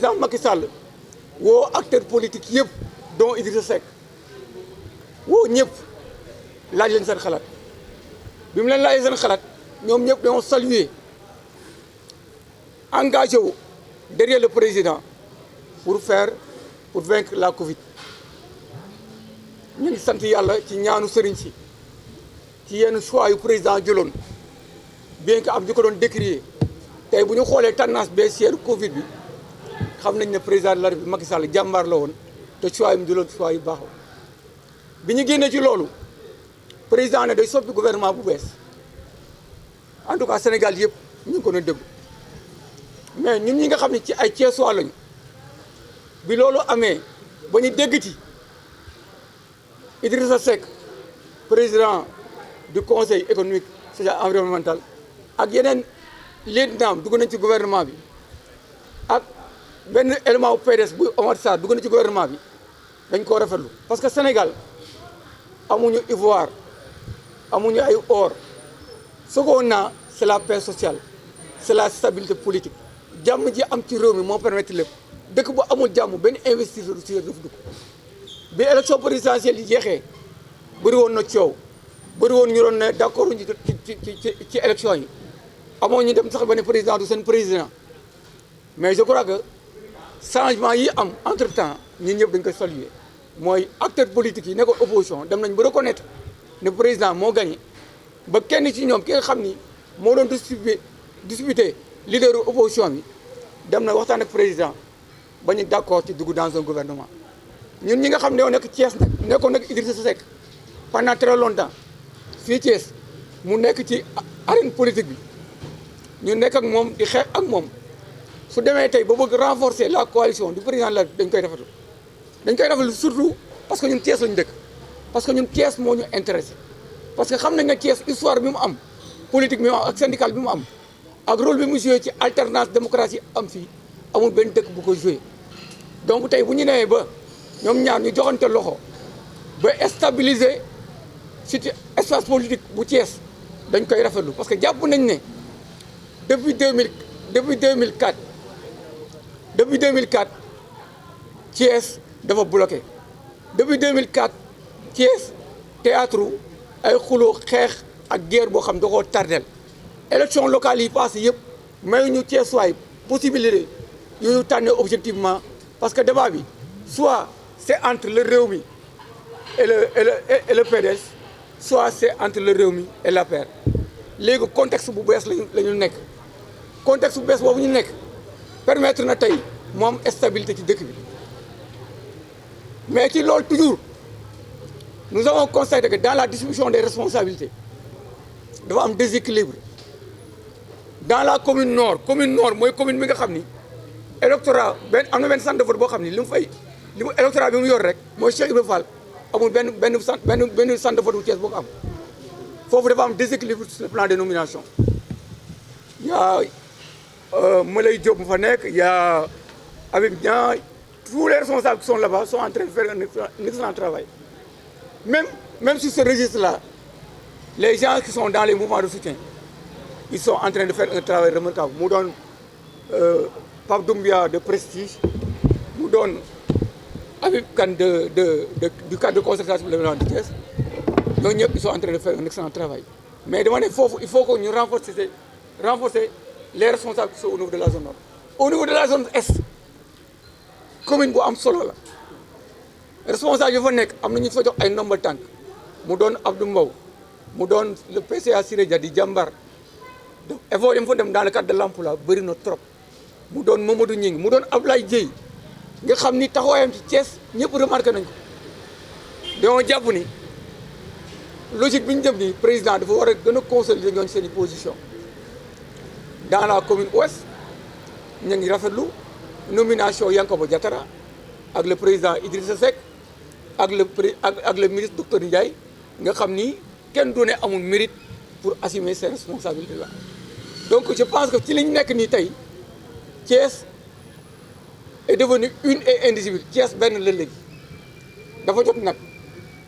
président Macky Sall woo acteurs politiques yëpp dont Idrissa Seck woo ñëpp laaj leen seen xalaat bi mu leen laajee seen xalaat ñoom ñëpp dañoo saluer engagé wu derrière le président pour vaincre la Covid. ñu ngi sant yàlla ci ñaanu sëriñ si ci yenn choix yu président jëloon bien que am ñu ko doon décrier tey bu ñu xoolee tendance baissière Covid bi xam nañ ne président de la République Macky Sall jàmbaar la woon te choix yi mu jëloon choix yu baax la bi ñu génnee ci loolu président ne day soppi gouvernement bu bees en tout cas Sénégal yëpp ñu ngi ko doon déglu mais ñun ñi nga xam ne ci ay Thiessois lañu bi loolu amee ba ñu dégg ci Idrissa Seck président du conseil économique social et environnemental ak yeneen lieutenant dugg nañ ci gouvernement bi ak benn élément PDS bu Omar Sarr dugg na ci gouvernement bi dañ koo rafetlu parce que Sénégal amuñu ivoire amuñu ay or ce qu'on a c'est la paix sociale c'est la stabilité politique jàmm ji am ci réew mi moo permettre lépp dëkk bu amul jàmm benn investisseur du si def dugg bi élection présidentielle yi jeexee bëri woon na coow bëri woon ñu doon ne d'accord ci élection yi amoo ñu dem sax ba ne président du seen président mais je crois que changement yi am entre temps ñun ñëpp dañ koy saluer mooy acteurs politiques yi nekkoon opposition dem nañ ba reconnaître ne président moo gagné ba kenn ci ñoom ki nga xam ni moo doon disputé leader opposition bi dem na waxtaan ak président ba ñu d'accord ci dugg dans un gouvernement ñun ñi nga xam ne ñoo nekk Thiès nag nekkoon nag Idrissa Seck pendant très longtemps fii Thiès mu nekk ci arène politique bi ñu nekk ak moom di xeex ak moom su demee tey ba bëgg renforcer la coalition du président la dañ koy rafetlu surtout parce que ñun Thiès lañu dëkk parce que ñun Thiès moo ñu intéressé parce que xam nañ ne Thiès histoire bi mu am politique bi mu am ak syndical bi mu am ak rôle bi mu joué ci alternance démocratie am fii amul benn dëkk bu ko joué donc tey bu ñu newee ba ñoom ñaar ñu joxante loxo ba stabiliser surtout espace politique bu Thiès dañ koy rafetlu parce que jàpp nañ ne depuis 2004 Thiès dafa bloqué depuis 2004 Thiès théâtre ay xuloo xeex ak guerre boo xam da koo tardel élection locale yi passé yëpp mayuñu Thiès waay possibilité yu ñu tànnee objectivement parce que débat bi soit c'est entre le Rewmi et le PDS soit c'est entre le Rewmi et l'APR léegi contexte bu bees la ñu nekk contexte bu bees boobu ñu nekk permettre na tey mu am stabilité ci dëkk bi mais ci loolu toujours nous avons constaté que dans la distribution des responsabilités dafa am déséquilibre dans la commune nord mooy commune bi nga xam ni électorat am na benn centre de vote boo xam ni li mu électorat bi mu yor rek mooy Cheikh Ibrahima Fall amul benn centre de vote bu Thiès boo ko am foofu dafa am déséquilibre sur le plan des nominations yaa Malay Diop mu fa nekk yaa Habib Niang tous les responsables qui sont là-bas sont en train de faire un excellent travail même sur ce registre-là les gens qui sont dans les mouvements de soutien ils sont en train de faire un travail remarquable mu doon Pape Doumbia de Prestige mu doon Habib Kane du cadre de concertation de l'événement de Thiès ñooñu ñëpp ils sont en train de faire un excellent travail mais dama ne foofu il faut que ñu renforcer les responsables qui sont au niveau de la zone nord au niveau de la zone est commune bu am solo la responsable yi fa nekk am na ñu fa jox ay ndombal tànk mu doon Abdou Mbow mu doon le PCA Siré Dia di jàmbar donc effort yi fa dem dans le cadre de l'emploi bëri na trop mu doon Mamadou Ñing mu doon Ablaye Dieye nga xam ni taxawaayam ci Thiès ñëpp remarqué nañ ko dañoo jàpp ni logique bi ñu jëm nii président dafa war a gën a consolider ñooñu seen i position dans la commune ouest ñu ngi rafetlu nomination Yankoba Diatara ak le président Idrissa Seck ak le ministre docteur Ndiaye nga xam ni kenn du ne amul mérite pour assumer ses responsabilités là donc je pense que ci li ñu nekk nii tey Thiès est devenu une et indivisible Thiès benn la léegi dafa jot nag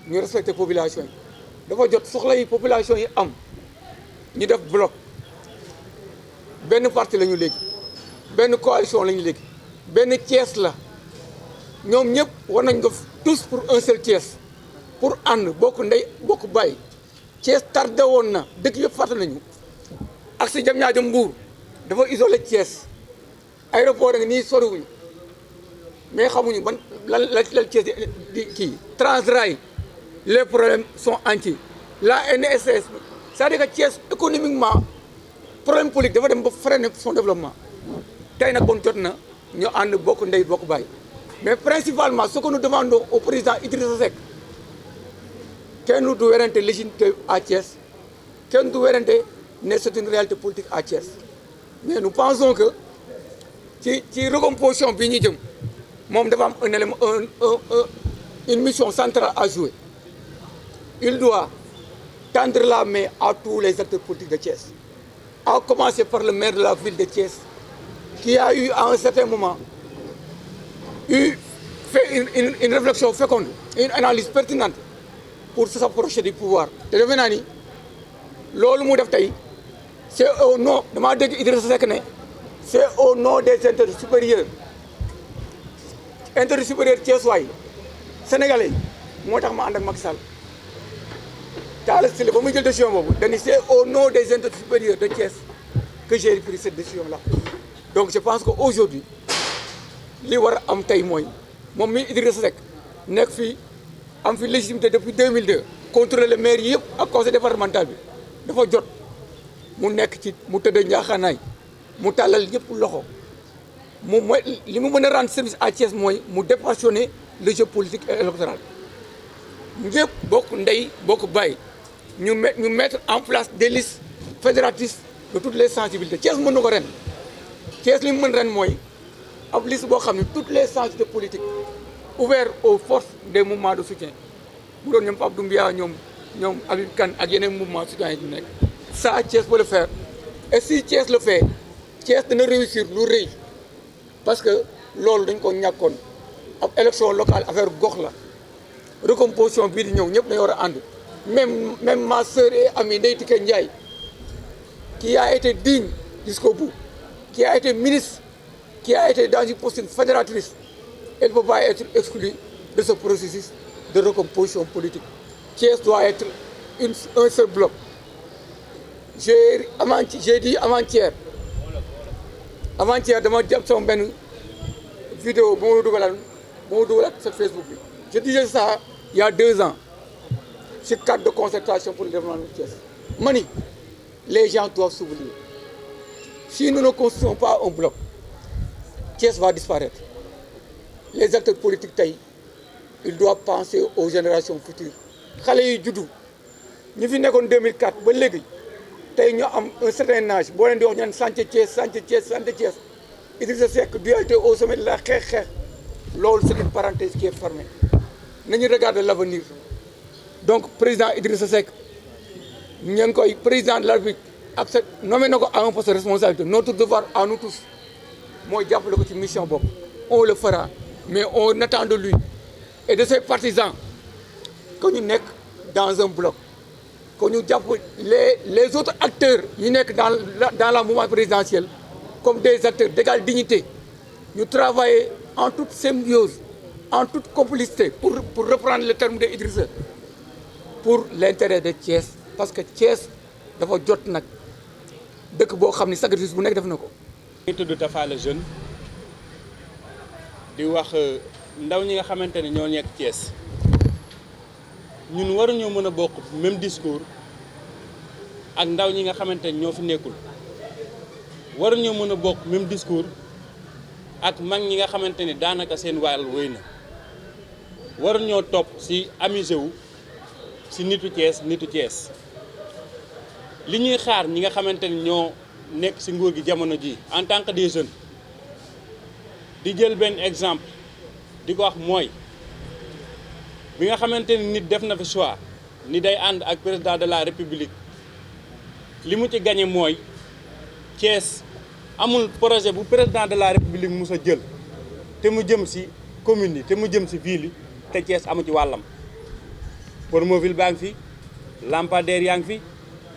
ñu respecter population yi dafa jot soxla yi population yi am ñu def bloc benn parti la ñu léegi benn coalition la ñu léegi benn Thiès la ñoom ñëpp war nañ def tous pour un seul Thiès pour ànd bokk ndey bokk bàyyi. Thiès tardé woon na dëkk yëpp fàtte nañu ak si Diamniadio Mbour dafa isolé Thiès aéroport nga nii soriwuñu mais xamuñu ban lan Thiès di kii Transrail les problèmes sont entiers la NSS c'est-à-dire que Thiès économiquement problème politique dafa dem ba freiner son développement tey nag bon jot na ñu ànd bokk ndey bokk bàyyi mais principalement ce que nous demandons au président Idrissa Seck kenn du werante légitimité à Thiès kenn du werante ne c'est une réalité politique à Thiès mais nous pensons que ci recomposition bi ñu jëm moom dafa am un élément une mission centrale à jouer. Il doit tendre la main à tous les acteurs politiques de Thiès, à commencer par le maire de la ville de Thiès, qui a eu à un certain moment fait une réflexion féconde, une analyse pertinente pour s'approcher du pouvoir. te defe naa ni loolu mu def tey c'est au nom damaa dégg Idrissa Seck ne c'est au nom des intérêts supérieurs Thiès waay sénégalais moo tax ma ànd ak Macky Sall Talla Sylla ba muy jël décision boobu dañu c'est au nom des intérêts supérieurs de Thiès que j'ai pris cette décision là. Donc je pense que aujourd'hui li war a am tey mooy moom mi Idrissa Seck nekk fii am fi légitimité depuis 2002 contrôler le maire yëpp ak conseil départemental bi dafa jot mu nekk ci mu tëdd njaaxaanaay mu tàllal ñëpp loxo mu mooy li mu mën a rendre service à Thiès mooy mu dépassionner le jeu politique et électoral ñëpp bokk ndey bokk bàyyi ñu mettre en place des listes fédératrices de toutes les sensibilités. Thiès mën na ko ren Thiès li mu mën ren mooy ab liste boo xam ne toutes les sensibilités politiques ouvert aux forces des mouvements de soutien bu doon ñoom Pape Doumbia ñoom Habib Kane ak yeneen mouvement citoyen yi nekk. Ça Thiès peut le faire et si Thiès le fait Thiès dana réussir lu rëy parce que loolu dañ ko ñàkkoon ab élection locale affaire gox la recomposition bii di ñëw ñëpp dañoo war a ànd même ma sœur et amie Ndeye Tické Ndiaye qui a été digne jusqu'au bout, qui a été ministre, qui a été dans une posture fédératrice, elle ne peut pas être exclue de ce processus de recomposition politique. Thiès doit être un seul bloc. J'ai dit avant-hier dama jàpp sama benn vidéo bu ma dugalaat sur Facebook bi. Je disais ça il y a 2 ans sur cadre de concertation pour le développement de Thiès. Mani, les gens doivent s'oublier. Si nous ne construisons pas un bloc, Thiès va disparaître. Les acteurs politiques taille, ils doivent penser aux générations futures. xale yi juddu ñu fi nekkoon 2004 ba léegi tey ñu am un certain âge boo leen di wax ñu naan santé Thiès Idrissa Seck dualité au sommet de la xeex loolu c'est une parenthèse qui est fermée nañu regarder l'avenir. Donc président Idrissa Seck ñu ngi koy président de la République accepte nommé na ko à un poste de responsabilité. Notre devoir à nous tous mooy jàppale ko ci mission boobu. On le fera mais on attend de lui et de ses partisans que ñu nekk dans un bloc, que ñu jàpp les autres acteurs yi nekk dans la mouvement présidentielle comme des acteurs d'égale dignité. Ñu travailler en toute symbiose, en toute complicité pour reprendre le terme de Idrissa, pour l'intérêt de Thiès, parce que Thiès dafa jot nag dëkk boo xam ni sacrifice bu nekk def na ko. ñu tudd Tafa le jeune di wax ndaw ñi nga xamante ne ñoo nekk Thiès ñun waruñoo mën a bokk même discours ak ndaw ñi nga xamante ne ñoo fi nekkul, waruñoo mën a bokk même discours ak mag ñi nga xamante ne daanaka seen wàll wéy na, waruñoo topp ci amusé wu ci nitu Thiès li ñuy xaar ñi nga xamante ni ñoo nekk ci nguur gi jamono ji en tant que des jeunes di jël benn exemple di ko wax mooy bi nga xamante ni nit def na fi choix ni day ànd ak président de la république, li mu ci gagné mooy Thiès amul projet bu président de la république mus a jël te mu jëm ci commune yi te mu jëm ci ville yi te Thiès amu ci wàllam. Promoville baa ngi fi, lampadaire yaa ngi fi,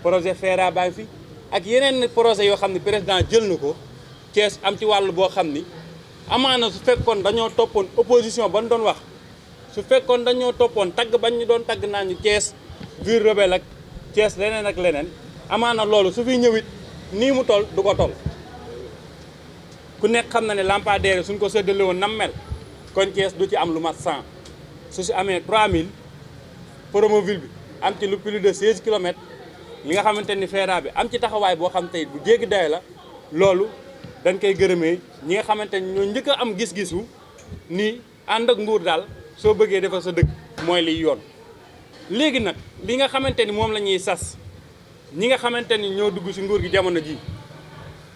projet FERA baa ngi fi ak yeneen projet yoo xam ne président jël na ko Thiès am ci wàll boo xam ni amaana su fekkoon dañoo toppoon opposition ba ñu doon wax su fekkoon dañoo toppoon tagg bañ ñu doon tagg naa ñu Thiès ville rebelle ak Thiès leneen ak leneen amaana loolu su fi ñëwit nii mu toll du ko toll ku nekk xam na ne lampadaire suñ ko séddale woon nam mel kon Thiès du ci am lu mat 100 su si amee 3000 Promoville bi am ci lu plus de 16 kilomètres li nga xamante ni FERA bi am ci taxawaay boo xam tey bu jéggi day la loolu dañ koy gërëmee ñi nga xamante ni ñoo njëkk a am gis-gisu ni ànd ak nguur daal soo bëggee defar sa dëkk mooy liy yoon. léegi nag li nga xamante ni moom la ñuy sas ñi nga xamante ni ñoo dugg si nguur gi jamono ji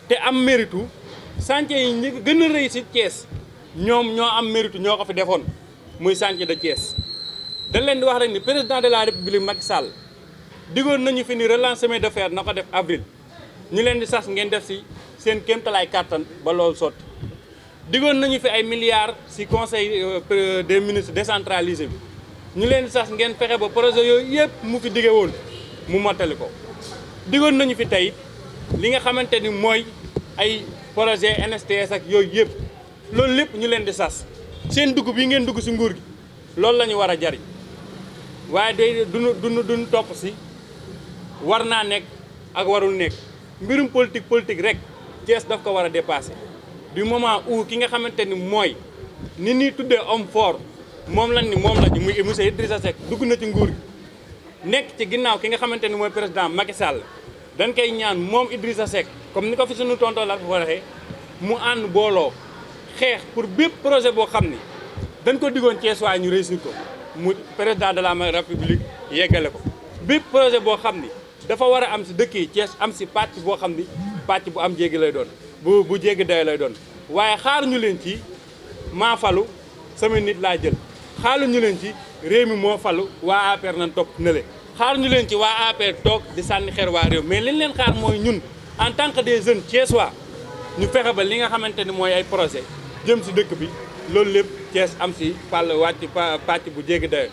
te am méritu chantier yi ñi gën a rëy si Thiès ñoom ñoo am méritu ñoo ko fi defoon muy chantier de Thiès. dañ leen di wax rek ni président de la république Macky Sall digoon nañu fi ni relancement de fer na ko def avril ñu leen di sas ngeen def si seen kéemtalaay kàttan ba loolu sotti. digoon nañu fi ay milliards si conseil des ministres décentralisé bi ñu leen di sas ngeen fexe ba projet yooyu yëpp mu fi dige woon mu mottali ko. digoon nañu fi tey li nga xamante ni mooy ay projet NSTS ak yooyu yëpp loolu lépp ñu leen di sas seen dugub yi ngeen dugg si nguur gi loolu la ñu war a jariñ waaye day duñu topp si war naa nekk ak warul nekk mbirum politique rek Thiès daf ko war a dépasser du moment où ki nga xamante ni mooy ni ñuy tuddee homme fort moom lañ ni moom la ñu muy monsieur Idrissa Seck dugg na ci nguur gi nekk ci ginnaaw ki nga xamante ni mooy président Macky Sall dañ koy ñaan moom Idrissa Seck comme ni ko fi suñu tonton la fa waxee mu ànd booloo xeex pour bépp projet boo xam ni dañ ko diggoon Thiès waaye ñu réussir ko mu président de la république yeggale ko bépp projet boo xam ni dafa war a am si dëkk yi Thiès am si pàcc boo xam ni pàcc bu am jéggi lay doon bu jéggi day lay doon waaye xaar ñu leen ci maa falu sama nit laa jël xaaru ñu leen ci réew mi moo falu waa APR nañ topp nële xaar ñu leen ci waa APR toog di sànni xeer waa réew mais liñ leen xaar mooy ñun en tant que des jeunes thiessois ñu fexe ba li nga xamante ni mooy ay projet jëm si dëkk bi loolu lépp Thiès am si pàll wàcc pàcc bu jéggi dayo